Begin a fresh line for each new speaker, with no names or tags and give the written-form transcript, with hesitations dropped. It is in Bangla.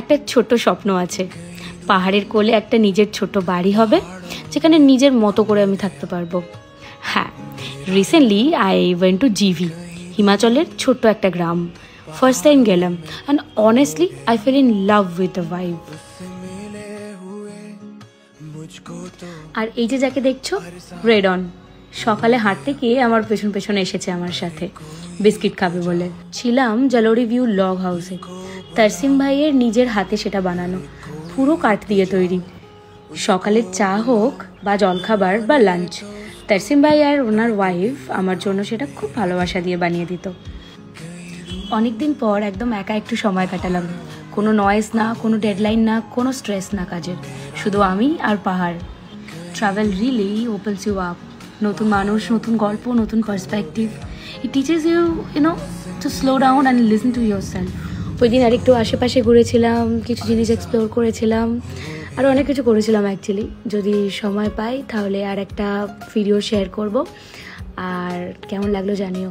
একটা ছোট্ট স্বপ্ন আছে, পাহাড়ের কোলে একটা নিজের ছোট্ট বাড়ি হবে, যেখানে নিজের মতো করে আমি থাকতে পারবো। হ্যাঁ, recently I went to Jibhi, হিমাচলের ছোট্ট একটা গ্রাম। ফার্স্ট টাইম গেলাম and honestly I fell in love with the vibe. আর এই যে যাকে দেখছো, রেড অন, সকালে হাঁটতে গিয়ে আমার পেছন পেছন এসেছে আমার সাথে, বিস্কিট খাবে বলে। ছিলাম জালোরি ভিউ লগ হাউসে, তারসিম ভাইয়ের নিজের হাতে সেটা বানানো, পুরো কাঠ দিয়ে তৈরি। সকালের চা হোক বা জলখাবার বা লাঞ্চ, তারসিম ভাই আর ওনার ওয়াইফ আমার জন্য সেটা খুব ভালোবাসা দিয়ে বানিয়ে দিত। অনেকদিন পর একদম একা একটু সময় কাটালাম, কোনো নয়েজ না, কোনো ডেডলাইন না, কোনো স্ট্রেস না কাজের, শুধু আমি আর পাহাড়। Travel really opens you up, নতুন মানুষ, নতুন গল্প, নতুন perspective. It teaches you you know to slow down and listen to yourself. ওই দিন আরেকটু আশেপাশে ঘুরেছিলাম, কিছু জিনিস এক্সপ্লোর করেছিলাম, আর অনেক কিছু করেছিলাম অ্যাকচুয়ালি। যদি সময় পাই তাহলে আর একটা ভিডিও শেয়ার করব। আর কেমন লাগলো জানিও।